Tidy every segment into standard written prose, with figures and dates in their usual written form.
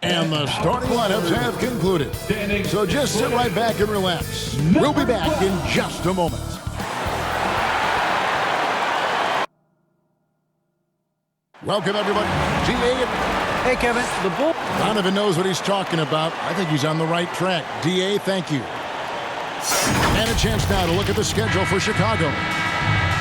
And the starting lineups have concluded. So just sit right back and relax. We'll be back in just a moment. Welcome, everybody. GA. Hey, Kevin. The Bull. Donovan knows what he's talking about. I think he's on the right track. DA, thank you. And a chance now to look at the schedule for Chicago.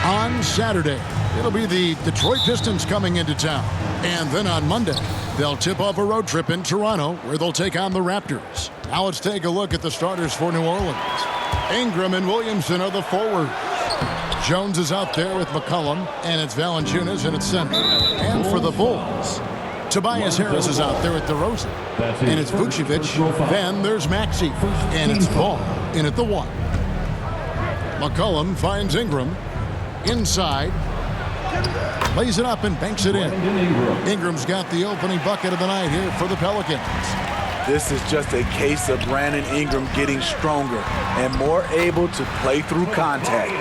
On Saturday, it'll be the Detroit Pistons coming into town. And then on Monday, they'll tip off a road trip in Toronto where they'll take on the Raptors. Now let's take a look at the starters for New Orleans. Ingram and Williamson are the forwards. Jones is out there with McCollum, and it's Valanciunas in its center. And for the Bulls, Tobias Harris is out there at DeRozan, and it's Vucevic. Then there's Maxey, and it's Ball in at the 1. McCollum finds Ingram inside, lays it up and banks it in. Ingram's got the opening bucket of the night here for the Pelicans. This is just a case of Brandon Ingram getting stronger and more able to play through contact.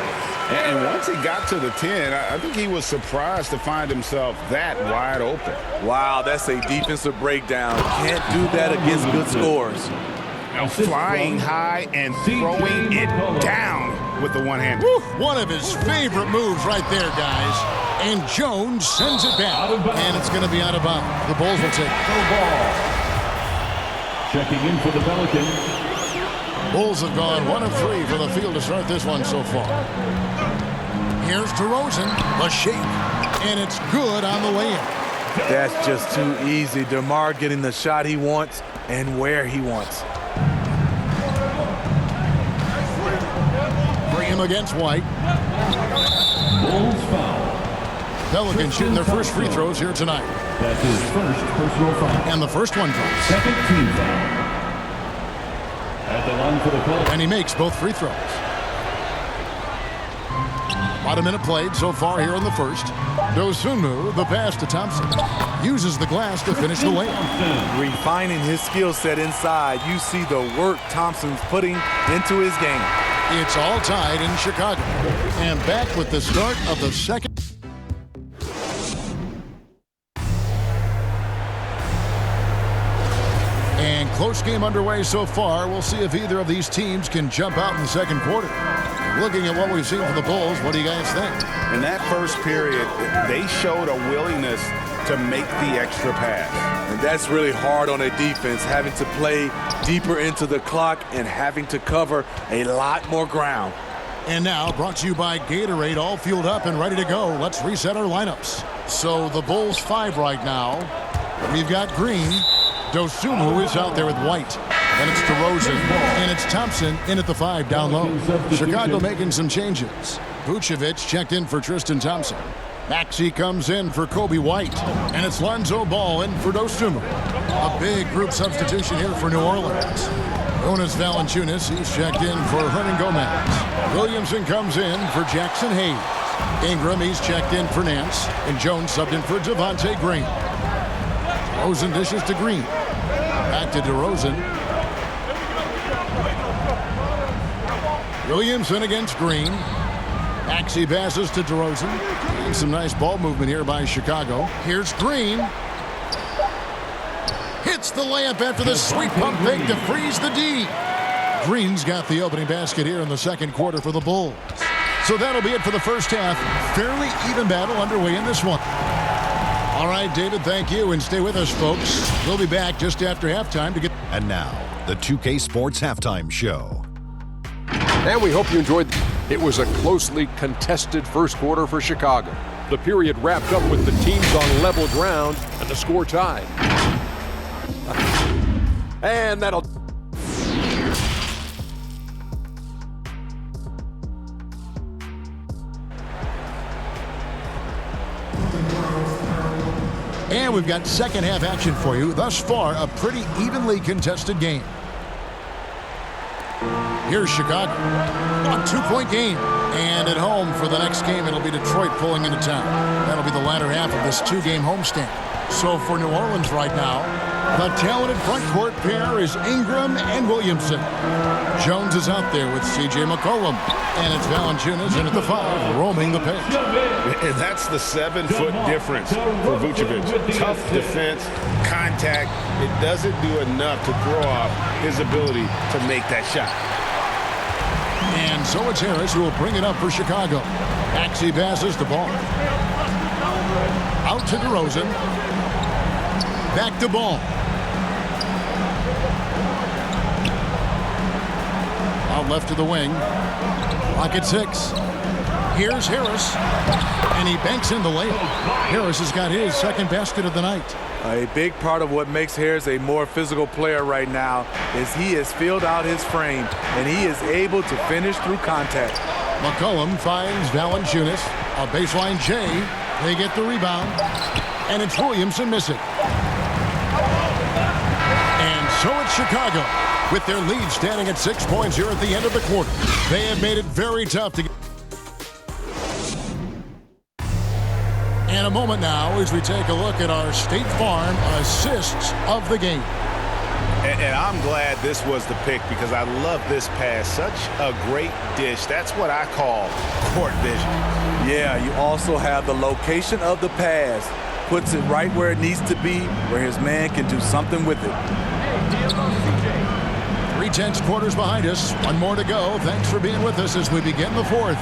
And once he got to the 10, I think he was surprised to find himself that wide open. Wow, that's a defensive breakdown. Can't do that against good scores. Now flying high and throwing it down with the one hand. One of his favorite moves right there, guys. And Jones sends it back. And it's going to be out of bounds. The Bulls will take it. No ball. Checking in for the Pelicans. Bulls have gone 1 of 3 for the field to start this one so far. Here's DeRozan, the shake, and it's good on the way in. That's just too easy. DeMar getting the shot he wants and where he wants. Graham against White. Bulls foul. Pelicans shooting their first free throws here tonight. That's his first personal foul. And the first one drops. Second team foul. At the line for the Pelicans. And he makes both free throws. About a minute played so far here in the first. Dosunmu, the pass to Thompson. Uses the glass to finish the layup. Refining his skill set inside. You see the work Thompson's putting into his game. It's all tied in Chicago. And back with the start of the second. And close game underway so far. We'll see if either of these teams can jump out in the second quarter. Looking at what we've seen from the Bulls, what do you guys think? In that first period, they showed a willingness to make the extra pass. And that's really hard on a defense, having to play deeper into the clock and having to cover a lot more ground. And now, brought to you by Gatorade, all fueled up and ready to go. Let's reset our lineups. So the Bulls 5 right now. We've got Green. Dosunmu is out there with White. And it's DeRozan, and it's Thompson in at the 5 down low. Chicago making some changes. Vucevic checked in for Tristan Thompson. Maxey comes in for Kobe White. And it's Lonzo Ball in for Dosunmu. A big group substitution here for New Orleans. Jonas Valanciunas, he's checked in for Hernan Gomez. Williamson comes in for Jackson Hayes. Ingram, he's checked in for Nance. And Jones subbed in for Devontae Green. DeRozan dishes to Green. Back to DeRozan. Williamson against Green. Maxey passes to DeRozan. And some nice ball movement here by Chicago. Here's Green. Hits the layup after the sweet pump fake to freeze the D. Green's got the opening basket here in the second quarter for the Bulls. So that'll be it for the first half. Fairly even battle underway in this one. All right, David, thank you. And stay with us, folks. We'll be back just after halftime to get... And now, the 2K Sports Halftime Show. And we hope you enjoyed. It was a closely contested first quarter for Chicago. The period wrapped up with the teams on level ground and the score tied. And that'll... And we've got second half action for you. Thus far, a pretty evenly contested game. Here's Chicago. A 2-point game. And at home for the next game, it'll be Detroit pulling into town. That'll be the latter half of this 2-game homestand. So for New Orleans right now, The talented front court pair is Ingram and Williamson. Jones is out there with C.J. McCollum. And it's Valanciunas in at the 5, roaming the paint. And that's the 7-foot difference for Vucevic. Tough defense, contact. It doesn't do enough to throw off his ability to make that shot. And so it's Harris who will bring it up for Chicago. Maxey passes the ball. Out to DeRozan. Back to Ball. Out left to the wing. Clock at 6. Here's Harris. And he banks in the layup. Harris has got his second basket of the night. A big part of what makes Harris a more physical player right now is he has filled out his frame, and he is able to finish through contact. McCollum finds Valanciunas. A baseline J. They get the rebound. And it's Williamson missing. And so it's Chicago, with their lead standing at 6 points here at the end of the quarter. They have made it very tough to get. In a moment now as we take a look at our State Farm assists of the game. And I'm glad this was the pick because I love this pass. Such a great dish. That's what I call court vision. Yeah, you also have the location of the pass. Puts it right where it needs to be, where his man can do something with it. 3/10 quarters behind us. One more to go. Thanks for being with us as we begin the fourth.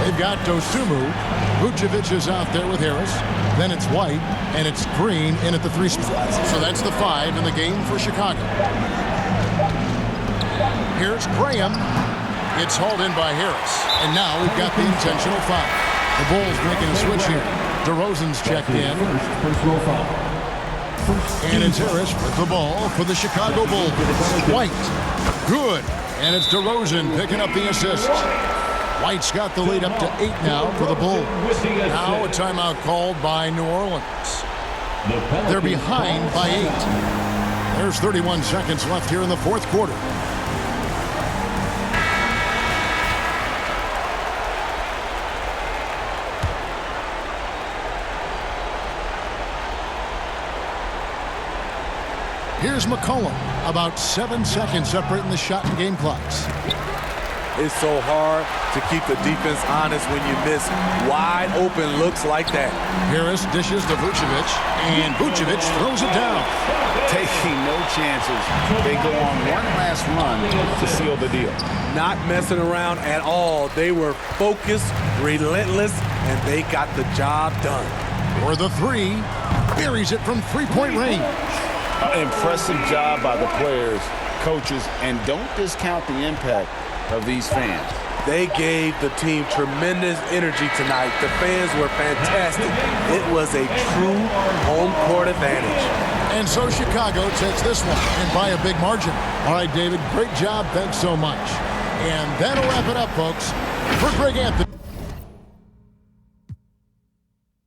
They've got Dosunmu. Vucevic is out there with Harris. Then it's White, and it's Green in at the 3 spot. So that's the 5 in the game for Chicago. Here's Graham. It's hauled in by Harris. And now we've got the intentional foul. The Bulls making a switch here. DeRozan's checked in. And it's Harris with the ball for the Chicago Bulls. White. Good. And it's DeRozan picking up the assist. White's got the lead up to 8 now for the Bulls. Now a timeout called by New Orleans. They're behind by 8. There's 31 seconds left here in the fourth quarter. Here's McCollum. About 7 seconds separating the shot and game clocks. It's so hard to keep the defense honest when you miss wide open looks like that. Harris dishes to Vucevic, and Vucevic throws it down. Taking no chances. They go on one last run to seal the deal. Not messing around at all. They were focused, relentless, and they got the job done. For the 3, buries it from 3-point range. Impressive job by the players, coaches, and don't discount the impact of these fans. They gave the team tremendous energy tonight. The fans were fantastic. It was a true home court advantage. And so Chicago takes this one, and by a big margin. All right, David, great job. Thanks so much. And that'll wrap it up, folks. For Greg Anthony.